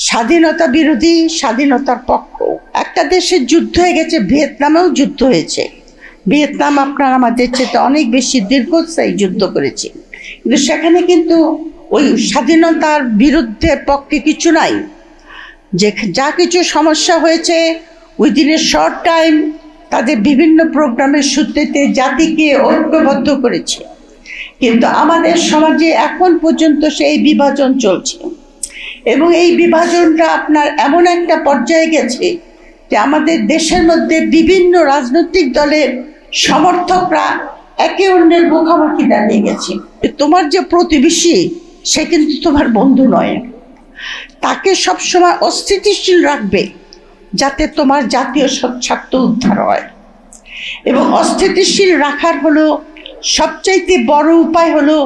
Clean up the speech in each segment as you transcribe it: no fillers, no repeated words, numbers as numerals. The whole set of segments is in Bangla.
স্বাধীনতা বিরোধী, স্বাধীনতার পক্ষ। একটা দেশের যুদ্ধ হয়ে গেছে, ভিয়েতনামেও যুদ্ধ হয়েছে। ভিয়েতনাম আপনার আমাদের চেয়ে অনেক বেশি দীর্ঘস্থায়ী যুদ্ধ করেছে, কিন্তু সেখানে কিন্তু ওই স্বাধীনতার বিরুদ্ধে পক্ষে কিছু নাই। যে যা কিছু সমস্যা হয়েছে উইদিন এ শর্ট টাইম তাদের বিভিন্ন প্রোগ্রামের সূত্রেতে জাতিকে ঐক্যবদ্ধ করেছে। কিন্তু আমাদের সমাজে এখন পর্যন্ত সেই বিভাজন চলছে, এবং এই বিভাজনটা আপনার এমন একটা পর্যায়ে গেছে যে আমাদের দেশের মধ্যে বিভিন্ন রাজনৈতিক দলের সমর্থকরা একে অন্যের মুখোমুখি দাঁড়িয়ে গেছে। তোমার যে প্রতিবেশী সে কিন্তু তোমার বন্ধু নয়, তাকে সবসময় অস্থিতিশীল রাখবে যাতে তোমার জাতীয় স্বার্থ উদ্ধার হয়। এবং অস্থিতিশীল রাখার হলো সবচাইতে বড় উপায় হলো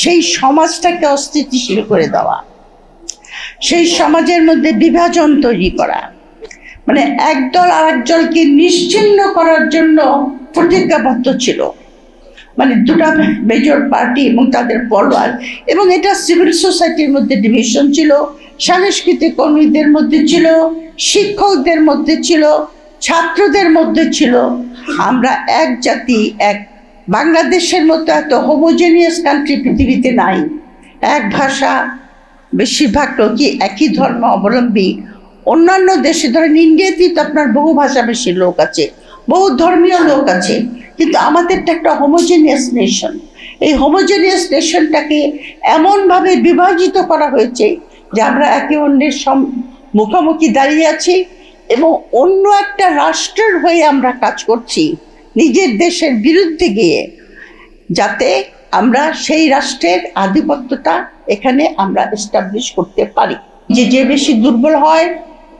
সেই সমাজটাকে অস্থিতিশীল করে দেওয়া, সেই সমাজের মধ্যে বিভাজন তৈরি করা, মানে একদল আরেকজনকে নিশ্চিহ্ন করার জন্য প্রতিজ্ঞাবদ্ধ ছিল। মানে দুটা মেজর পার্টি এবং তাদের ফলোয়ার, এবং এটা সিভিল সোসাইটির মধ্যে ডিভিশন ছিল, সাংস্কৃতিক কর্মীদের মধ্যে ছিল, শিক্ষকদের মধ্যে ছিল, ছাত্রদের মধ্যে ছিল। আমরা এক জাতি, এক বাংলাদেশের মতো এত হোমোজেনিয়াস কান্ট্রি পৃথিবীতে নাই। এক ভাষা, বেশিরভাগ লোকই একই ধর্ম অবলম্বী। অন্যান্য দেশে ধরেন ইন্ডিয়াতেই তো আপনার বহু ভাষাভাষী লোক আছে, বহু ধর্মীয় লোক আছে, কিন্তু আমাদেরটা একটা হোমোজেনিয়াস নেশন। এই হোমোজেনিয়াস নেশনটাকে এমনভাবে বিভাজিত করা হয়েছে যে আমরা একে অন্যের মুখোমুখি দাঁড়িয়ে আছি, এবং অন্য একটা রাষ্ট্রের হয়ে আমরা কাজ করছি নিজের দেশের বিরুদ্ধে গিয়ে, যাতে আমরা সেই রাষ্ট্রের আধিপত্যটা এখানে আমরা এস্টাবলিশ করতে পারি। যে বেশি দুর্বল হয়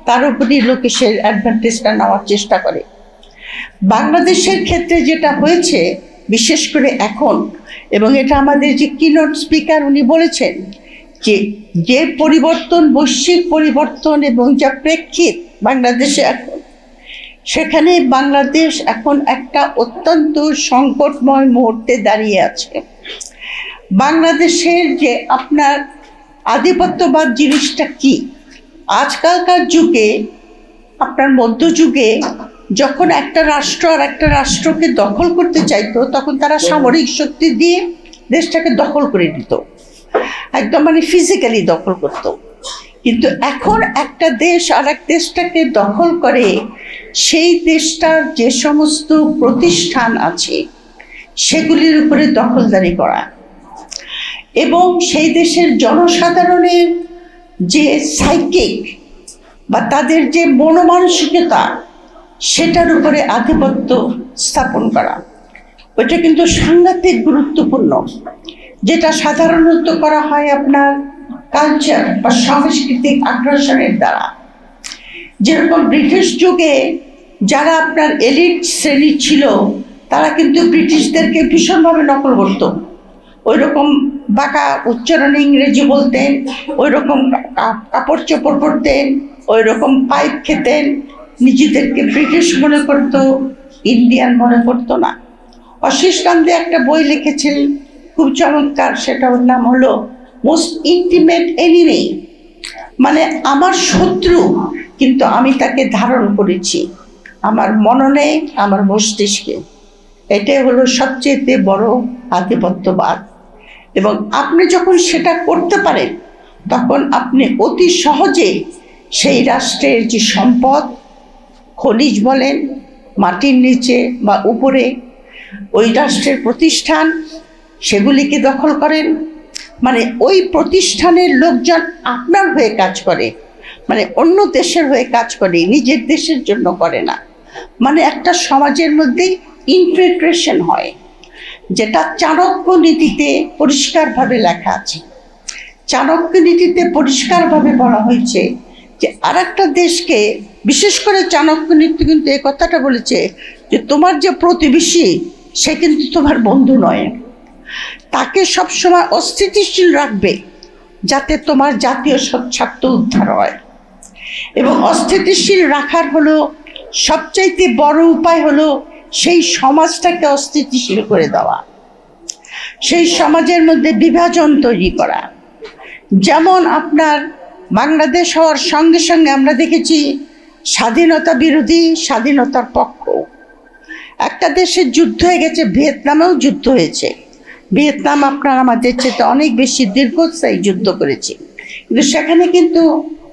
তার উপরই লোকে সে অ্যাডভান্টেজটা নেওয়ার চেষ্টা করে। বাংলাদেশের ক্ষেত্রে যেটা হয়েছে বিশেষ করে এখন, এবং এটা আমাদের যে কিনোট স্পিকার উনি বলেছেন যে পরিবর্তন, বৈশ্বিক পরিবর্তন এবং যা প্রেক্ষিত বাংলাদেশে এখন, সেখানে বাংলাদেশ এখন একটা অত্যন্ত সংকটময় মুহূর্তে দাঁড়িয়ে আছে। বাংলাদেশের যে আপনার আধিপত্যবাদ জিনিসটা কি, আজকালকার যুগে আপনার মধ্যযুগে যখন একটা রাষ্ট্র আর একটা রাষ্ট্রকে দখল করতে চাইতো, তখন তারা সামরিক শক্তি দিয়ে দেশটাকে দখল করে দিত, একদম মানে ফিজিক্যালি দখল করত। কিন্তু এখন একটা দেশ আর এক দেশটাকে দখল করে সেই দেশটার যে সমস্ত প্রতিষ্ঠান আছে সেগুলির উপরে দখলদারি করা, এবং সেই দেশের জনসাধারণের যে সাইকিক বা তাদের যে মনোমানসিকতা সেটার উপরে আধিপত্য স্থাপন করা, ওইটা কিন্তু সাংঘাতিক গুরুত্বপূর্ণ। যেটা সাধারণত করা হয় আপনার কালচার বা সাংস্কৃতিক আগ্রাসনের দ্বারা। যেরকম ব্রিটিশ যুগে যারা আপনার এলিট শ্রেণী ছিল তারা কিন্তু ব্রিটিশদেরকে ভীষণভাবে নকল করত। ওই রকম বাঁকা উচ্চারণে ইংরেজি বলতেন, ওই রকম কাপড় চোপড় পরতেন, ওই রকম পাইপ খেতেন, নিজেদেরকে ব্রিটিশ মনে করত, ইন্ডিয়ান মনে করতো না। অশীষ কান্তি একটা বই লিখেছিলেন খুব চমৎকার, সেটার নাম হলো মোস্ট ইন্টিমেট এনিমি, মানে আমার শত্রু কিন্তু আমি তাকে ধারণ করেছি আমার মননে, আমার মস্তিষ্কে। এটাই হলো সবচেয়ে বড় আধিপত্যবাদ। এবং আপনি যখন সেটা করতে পারেন তখন আপনি অতি সহজে সেই রাষ্ট্রের যে সম্পদ, খনিজ বলেন, মাটির নিচে বা উপরে, ওই রাষ্ট্রের প্রতিষ্ঠান সেগুলিকে দখল করেন। মানে ওই প্রতিষ্ঠানের লোকজন আপনার হয়ে কাজ করে, মানে অন্য দেশের হয়ে কাজ করে, নিজের দেশের জন্য করে না। মানে একটা সমাজের মধ্যেই ইনফিল্ট্রেশন হয়, যেটা চাণক্য নীতিতে পরিষ্কারভাবে লেখা আছে। চাণক্য নীতিতে পরিষ্কারভাবে বলা হয়েছে যে আর একটা দেশকে, বিশেষ করে চাণক্য নীতি কিন্তু এই কথাটা বলেছে যে তোমার যে প্রতিবেশী সে কিন্তু তোমার বন্ধু নয়, তাকে সবসময় অস্থিতিশীল রাখবে যাতে তোমার জাতীয় স্বার্থ উদ্ধার হয়। এবং অস্থিতিশীল রাখার হলো সবচাইতে বড় উপায় হলো সেই সমাজটাকে অস্থিতিশীল করে দেওয়া, সেই সমাজের মধ্যে বিভাজন তৈরি করা। যেমন আপনার বাংলাদেশ হওয়ার সঙ্গে সঙ্গে আমরা দেখেছি স্বাধীনতা বিরোধী, স্বাধীনতার পক্ষ। একটা দেশের যুদ্ধ হয়ে গেছে, ভিয়েতনামেও যুদ্ধ হয়েছে। ভিয়েতনাম আপনার আমাদের চেয়ে অনেক বেশি দীর্ঘস্থায়ী যুদ্ধ করেছে, কিন্তু সেখানে কিন্তু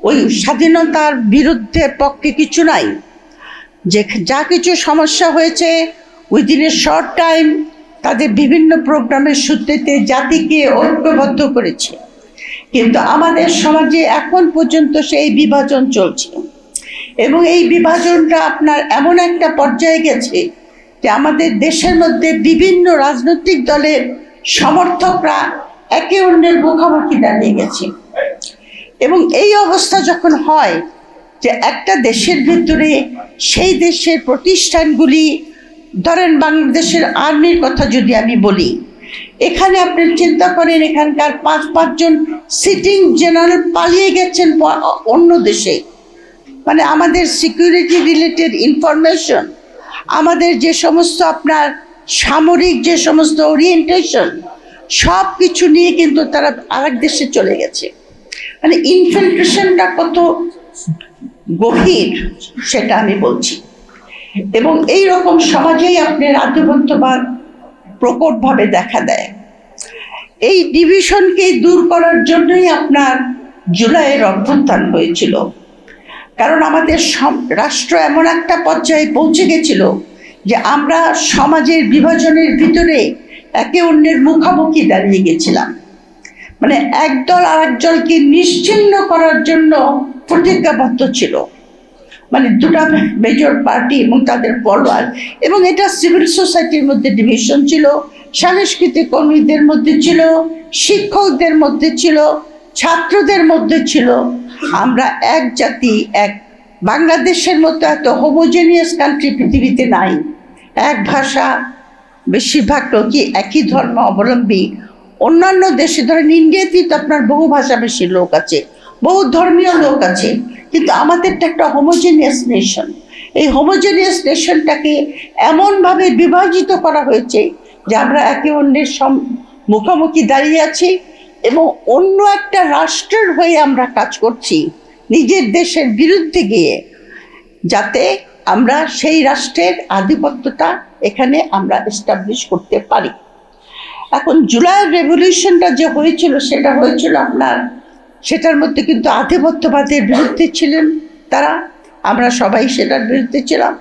ওই স্বাধীনতার বিরুদ্ধে পক্ষে কিছু নাই। যে যা কিছু সমস্যা হয়েছে উইদিন এ শর্ট টাইম তাদের বিভিন্ন প্রোগ্রামের সূত্রেতে জাতিকে ঐক্যবদ্ধ করেছে। কিন্তু আমাদের সমাজে এখন পর্যন্ত সেই বিভাজন চলছে, এবং এই বিভাজনটা আপনার এমন একটা পর্যায়ে গেছে যে আমাদের দেশের মধ্যে বিভিন্ন রাজনৈতিক দলের সমর্থকরা একে অন্যের মুখোমুখি দাঁড়িয়ে গেছে। এবং এই অবস্থা যখন হয় যে একটা দেশের ভিতরে সেই দেশের প্রতিষ্ঠানগুলি, ধরেন বাংলাদেশের আর্মির কথা যদি আমি বলি, এখানে আপনি চিন্তা করেন এখানকার পাঁচজন সিটিং জেনারেল পালিয়ে গেছেন অন্য দেশে। মানে আমাদের সিকিউরিটি রিলেটেড ইনফরমেশন, আমাদের যে সমস্ত আপনার সামরিক যে সমস্ত ওরিয়েন্টেশন, সব কিছু নিয়ে কিন্তু তারা আরেক দেশে চলে গেছে। মানে ইনফিলট্রেশনটা কত গভীর সেটা আমি বলছি। এবং এই রকম সমাজেই আপনার আধিপত্যবাদ প্রকটভাবে দেখা দেয়। এই ডিভিশনকে দূর করার জন্যই আপনার জুলাইয়ের অভ্যুত্থান হয়েছিল। কারণ আমাদের রাষ্ট্র এমন একটা পর্যায়ে পৌঁছে গেছিল যে আমরা সমাজের বিভাজনের ভিতরে একে অন্যের মুখোমুখি দাঁড়িয়ে গেছিলাম। মানে একদল আরেকজনকে নিশ্চিহ্ন করার জন্য প্রতিজ্ঞাবদ্ধ ছিল। মানে দুটা মেজর পার্টি এবং তাদের ফলোয়ার, এবং এটা সিভিল সোসাইটির মধ্যে ডিভিশন ছিল, সাংস্কৃতিক কর্মীদের মধ্যে ছিল, শিক্ষকদের মধ্যে ছিল, ছাত্রদের মধ্যে ছিল। আমরা এক জাতি, এক বাংলাদেশের মতো এত হোমোজেনিয়াস কান্ট্রি পৃথিবীতে নাই। এক ভাষা, বেশিরভাগ লোকই একই ধর্ম অবলম্বী। অন্যান্য দেশে ধরেন ইন্ডিয়াতেই তো আপনার বহু ভাষাভাষীর লোক আছে, বহু ধর্মীয় লোক আছে, কিন্তু আমাদেরটা একটা হোমোজেনিয়াস নেশন। এই হোমোজেনিয়াস নেশনটাকে এমনভাবে বিভাজিত করা হয়েছে যে আমরা একে অন্যের মুখোমুখি দাঁড়িয়ে আছি, এবং অন্য একটা রাষ্ট্রের হয়ে আমরা কাজ করছি নিজের দেশের বিরুদ্ধে গিয়ে, যাতে আমরা সেই রাষ্ট্রের আধিপত্যটা এখানে আমরা এস্টাবলিশ করতে পারি। এখন জুলাইয়ের রেভলিউশনটা যে হয়েছিল সেটা হয়েছিল আপনার, সেটার মধ্যে কিন্তু আধিপত্যবাদের বিরুদ্ধে ছিলেন তারা। আমরা সবাই সেটার বিরুদ্ধে ছিলাম।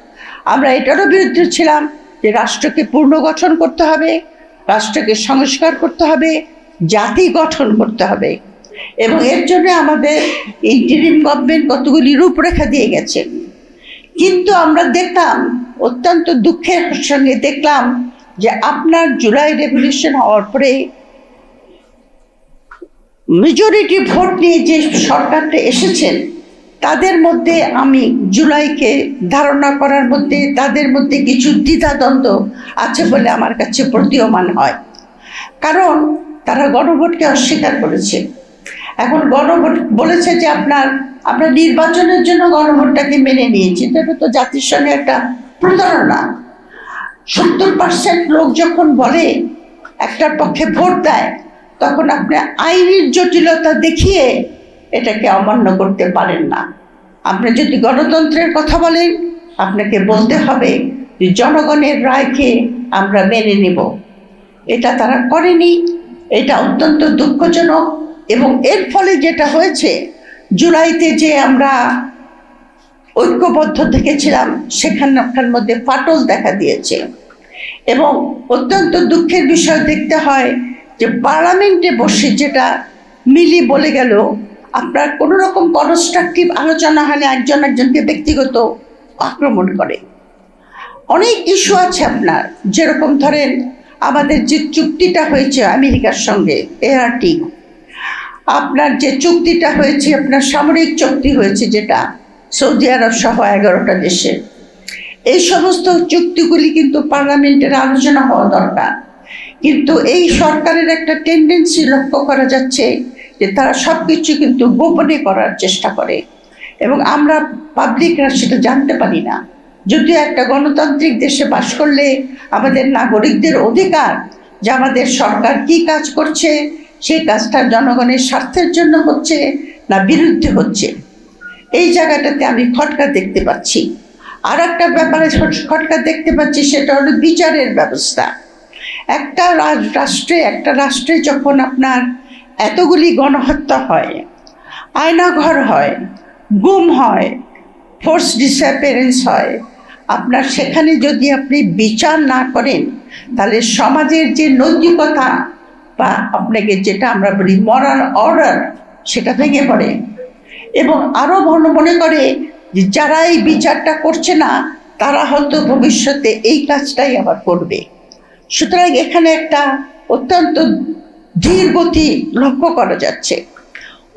আমরা এটারও বিরুদ্ধে ছিলাম যে রাষ্ট্রকে পুনর্গঠন করতে হবে, রাষ্ট্রকে সংস্কার করতে হবে, জাতি গঠন করতে হবে। এবং এর জন্য আমাদের ইন্টারিম গভর্নমেন্ট কতগুলি রূপরেখা দিয়ে গেছে। কিন্তু আমরা দেখলাম, অত্যন্ত দুঃখের সঙ্গে দেখলাম যে আপনার জুলাই রেভলিউশন হওয়ার পরে মেজরিটি ভোট নিয়ে যে সরকারটা এসেছেন, তাদের মধ্যে আমি জুলাইকে ধারণা করার মধ্যে তাদের মধ্যে কিছু দ্বিধাদ্বন্দ্ব আছে বলে আমার কাছে প্রতীয়মান হয়। কারণ তারা গণভোটকে অস্বীকার করেছে। এখন গণভোট বলেছে যে আমরা নির্বাচনের জন্য গণভোটটাকে মেনে নিয়েছি, তবে তো জাতির সঙ্গে একটা প্রতারণা। 70% লোক যখন বলে একটার পক্ষে ভোট দেয়, তখন আপনি আইনের জটিলতা দেখিয়ে এটাকে অমান্য করতে পারেন না। আপনি যদি গণতন্ত্রের কথা বলেন, আপনাকে বলতে হবে যে জনগণের রায়কে আমরা মেনে নেব। এটা তারা করেনি। এটা অত্যন্ত দুঃখজনক। এবং এর ফলে যেটা হয়েছে, জুলাইতে যে আমরা ঐক্যবদ্ধ থেকেছিলাম সেখানকার মধ্যে ফাটল দেখা দিয়েছে। এবং অত্যন্ত দুঃখের বিষয় দেখতে হয় যে পার্লামেন্টে বসে যেটা মিলি বলে গেল, আপনার কোনো রকম কনস্ট্রাকটিভ আলোচনা হলে একজন একজনকে ব্যক্তিগত আক্রমণ করে। অনেক ইস্যু আছে আপনার, যেরকম ধরেন আমাদের যে চুক্তিটা হয়েছে আমেরিকার সঙ্গে ART, আপনার যে চুক্তিটা হয়েছে, আপনার সামরিক চুক্তি হয়েছে যেটা সৌদি আরব সহ 11টা দেশের, এই সমস্ত চুক্তিগুলি কিন্তু পার্লামেন্টের আলোচনা হওয়া দরকার। কিন্তু এই সরকারের একটা টেন্ডেন্সি লক্ষ্য করা যাচ্ছে যে তারা সব কিছু কিন্তু গোপনে করার চেষ্টা করে, এবং আমরা পাবলিকরা সেটা জানতে পারি না। যদিও একটা গণতান্ত্রিক দেশে বাস করলে আমাদের নাগরিকদের অধিকার যে আমাদের সরকার কি কাজ করছে, সেই কাজটা জনগণের স্বার্থের জন্য হচ্ছে না বিরুদ্ধে হচ্ছে, এই জায়গাটাতে আমি খটকা দেখতে পাচ্ছি। আর একটা ব্যাপারে খটকা দেখতে পাচ্ছি, সেটা হলো বিচারের ব্যবস্থা। একটা রাষ্ট্রে যখন আপনার এতগুলি গণহত্যা হয়, আয়নাঘর হয়, গুম হয়, ফোর্স ডিসঅ্যাপিয়ারেন্স হয়, আপনার সেখানে যদি আপনি বিচার না করেন, তাহলে সমাজের যে নৈতিকতা বা আপনাকে যেটা আমরা বলি মরাল অর্ডার, সেটা ভেঙে পড়ে। এবং আরো মনে করে যে যারা এই বিচারটা করছে না, তারা হয়তো ভবিষ্যতে এই কাজটাই আবার করবে। সুতরাং এখানে একটা অত্যন্ত ধীর গতি লক্ষ্য করা যাচ্ছে।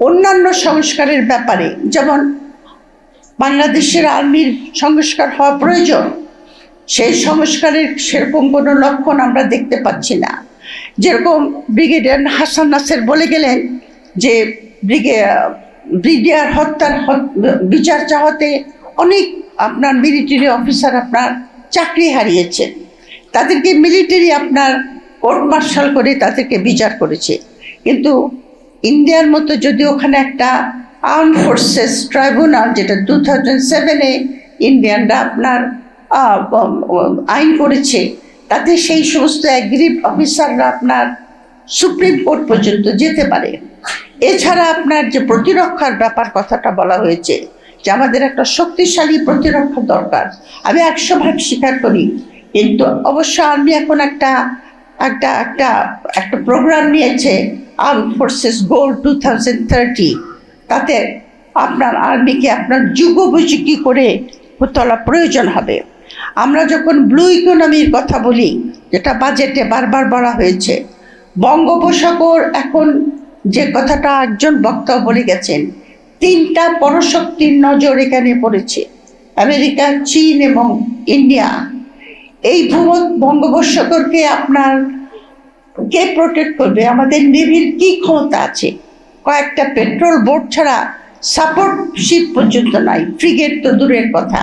অন্যান্য সংস্কারের ব্যাপারে, যেমন বাংলাদেশের আর্মির সংস্কার হওয়া প্রয়োজন, সেই সংস্কারের সেরকম কোনো লক্ষণ আমরা দেখতে পাচ্ছি না। যেরকম ব্রিগেডিয়ার হাসান নাসের বলে গেলেন যে ব্রিগেডিয়ার হত্যার বিচার চাওয়াতে অনেক আপনার মিলিটারি অফিসার আপনার চাকরি হারিয়েছেন, তাদেরকে মিলিটারি আপনার কোর্ট মার্শাল করে তাদেরকে বিচার করেছে। কিন্তু ইন্ডিয়ার মতো যদি ওখানে একটা আর্ম ফোর্সেস ট্রাইব্যুনাল, যেটা 2007-এ ইন্ডিয়ানরা আপনার আইন করেছে, তাতে সেই সমস্ত অ্যাগ্রিড অফিসাররা আপনার সুপ্রিম কোর্ট পর্যন্ত যেতে পারে। এছাড়া আপনার যে প্রতিরক্ষার ব্যাপার কথাটা বলা হয়েছে, যে আমাদের একটা শক্তিশালী প্রতিরক্ষা দরকার, আমি 100% স্বীকার করি। কিন্তু অবশ্য আর্মি এখন একটা একটা একটা একটা প্রোগ্রাম নিয়েছে, আর্ম ফোর্সেস গোল 2030। তাতে আপনার আর্মিকে আপনার যুগোপযোগী করে তোলা প্রয়োজন হবে। আমরা যখন ব্লু ইকোনমির কথা বলি, যেটা বাজেটে বারবার বলা হয়েছে, বঙ্গোপসাগর এখন যে কথাটা একজন বক্তা বলে গেছেন, 3টা পরশক্তির নজর এখানে পড়েছে, আমেরিকা, চীন এবং ইন্ডিয়া। এই বঙ্গোপসাগরকে আপনার কে প্রোটেক্ট করবে? আমাদের নেভির কি ক্ষমতা আছে? কয়েকটা পেট্রোল বোট ছাড়া সাপোর্ট শিপ পর্যন্ত নাই, ফ্রিগেট তো দূরের কথা।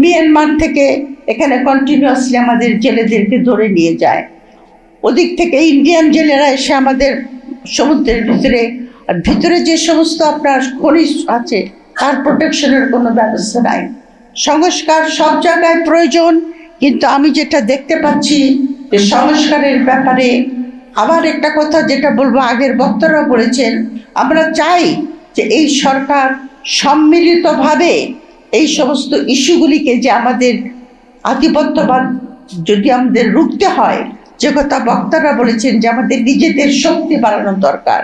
মিয়ানমার থেকে এখানে কন্টিনিউয়াসলি আমাদের জেলেদেরকে ধরে নিয়ে যায়, ওদিক থেকে ইন্ডিয়ান জেলেরা এসে আমাদের সমুদ্রের ভিতরে যে সমস্ত আপনার খনিজ আছে, তার প্রোটেকশনের কোনো ব্যবস্থা নাই। সংস্কার সব জায়গায় প্রয়োজন, কিন্তু আমি যেটা দেখতে পাচ্ছি যে সংস্কারের ব্যাপারে আবার একটা কথা যেটা বলবো, আগের বক্তারা বলেছেন, আমরা চাই যে এই সরকার সম্মিলিতভাবে এই সমস্ত ইস্যুগুলিকে, যে আমাদের আধিপত্যবাদ যদি আমাদের রুখতে হয়, যে কথা বক্তারা বলেছেন যে আমাদের নিজেদের শক্তি বাড়ানো দরকার,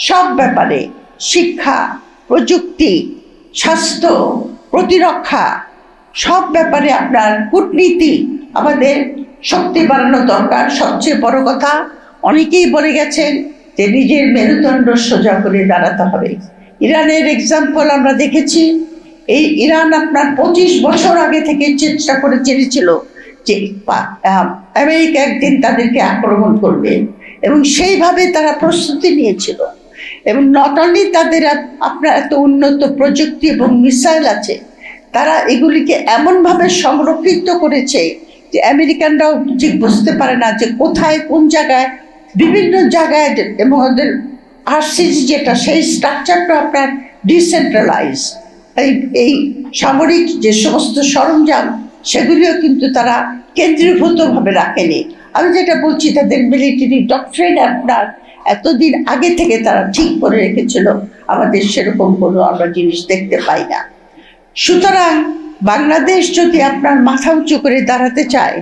সব ব্যাপারে, শিক্ষা, প্রযুক্তি, স্বাস্থ্য, প্রতিরক্ষা, সব ব্যাপারে আপনার কূটনীতি, আমাদের শক্তি বাড়ানো দরকার। সবচেয়ে বড় কথা, অনেকেই বলে গেছেন যে নিজের মেরুদণ্ড সোজা করে দাঁড়াতে হবে। ইরানের এক্সাম্পল আমরা দেখেছি। এই ইরান আপনার 25 বছর আগে থেকে চেষ্টা করে চেয়েছিল যে আমেরিকা একদিন তাদেরকে আক্রমণ করবে, এবং সেইভাবে তারা প্রস্তুতি নিয়েছিল। এবং নট অনলি তাদের আপনার এত উন্নত প্রযুক্তি এবং মিসাইল আছে, তারা এগুলিকে এমনভাবে সংরক্ষিত করেছে যে আমেরিকানরাও ঠিক বুঝতে পারে না যে কোথায় কোন জায়গায়, বিভিন্ন জায়গায়। এবং ওদের আরসিজি যেটা, সেই স্ট্রাকচারটা আপনার ডিসেন্ট্রালাইজ। এই সামরিক যে সমস্ত সরঞ্জাম, সেগুলিও কিন্তু তারা কেন্দ্রীভূতভাবে রাখেনি। আমি যেটা বলছি, তাদের মিলিটারি ডক্ট্রিন আপনার এতদিন আগে থেকে তারা ঠিক করে রেখেছিল, আমাদের সেরকম কোনো আমরা জিনিস দেখতে পাই না। সুতরাং বাংলাদেশ যদি আপনার মাথা উঁচু করে দাঁড়াতে চায়,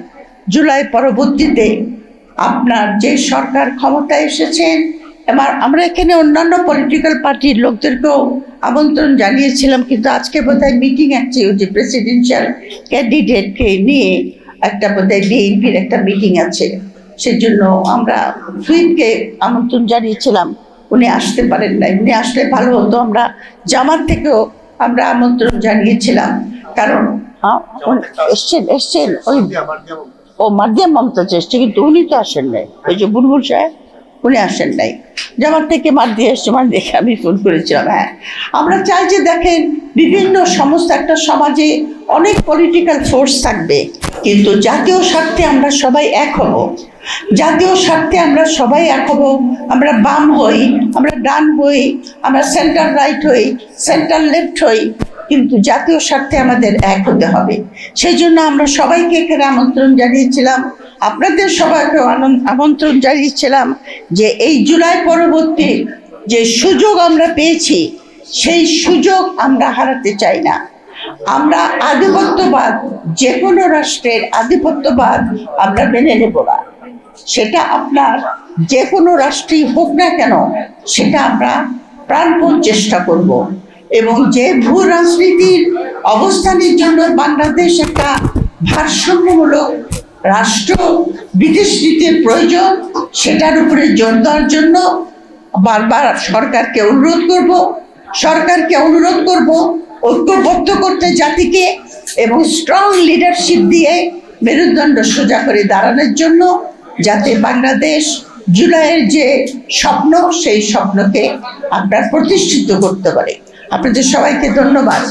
জুলাই পরবর্তীতে আপনার যে সরকার ক্ষমতায় এসেছেন, আমরা এখানে অন্যান্য পলিটিক্যাল পার্টির লোকদেরকেও আমন্ত্রণ জানিয়েছিলাম, কিন্তু আজকে বোধহয় মিটিং আছে, ওই যে প্রেসিডেন্সিয়াল ক্যান্ডিডেটকে নিয়ে একটা বোধহয় বিএনপির একটা মিটিং আছে, সেজন্য আমরা হুইপকে আমন্ত্রণ জানিয়েছিলাম, উনি আসতে পারেন নাই। উনি আসলে ভালো হতো। আমরা জামাত থেকেও আমরা আমন্ত্রণ জানিয়েছিলাম, কারণ এসছেন ওই মার্দিয়া মমতাজ এসছে, কিন্তু উনি তো আসেন নাই। ওই যে বুলবুল সাহেব, উনি আসেন নাই, জামাত থেকে মার দিয়ে এসছে, মার দেখে আমি ফোন করেছিলাম। হ্যাঁ, আমরা চাই যে দেখেন বিভিন্ন সমস্ত একটা সমাজে অনেক পলিটিক্যাল ফোর্স থাকবে, কিন্তু জাতীয় স্বার্থে আমরা সবাই এক হব। জাতীয় স্বার্থে আমরা সবাই এক হব। আমরা বাম হই, আমরা ডান হই, আমরা সেন্টার রাইট হই, সেন্টার লেফট হই, কিন্তু জাতীয় স্বার্থে আমাদের এক হতে হবে। সেই জন্য আমরা সবাইকে এখানে আমন্ত্রণ জানিয়েছিলাম, আপনাদের সবাইকে আমন্ত্রণ জানিয়েছিলাম যে এই জুলাই পরবর্তী যে সুযোগ আমরা পেয়েছি, সেই সুযোগ আমরা হারাতে চাই না। আমরা আধিপত্যবাদ, যে কোনো রাষ্ট্রের আধিপত্যবাদ আমরা মেনে নেব না। সেটা আপনার যে কোনো রাষ্ট্রই হোক না কেন, সেটা আমরা প্রাণপণ চেষ্টা করব। এবং যে ভূ রাজনীতির অবস্থানের জন্য বাংলাদেশ একটা ভারসাম্যমূলক রাষ্ট্র বিদেশ নীতির প্রয়োজন, সেটার উপরে জোর দেওয়ার জন্য বারবার সরকারকে অনুরোধ করব ঐক্যবদ্ধ করতে জাতিকে, এবং স্ট্রং লিডারশিপ দিয়ে মেরুদণ্ড সোজা করে দাঁড়ানোর জন্য, যাতে বাংলাদেশ জুলাইয়ের যে স্বপ্ন, সেই স্বপ্নকে আপনার প্রতিষ্ঠিত করতে পারে। আপনাদের সবাইকে ধন্যবাদ।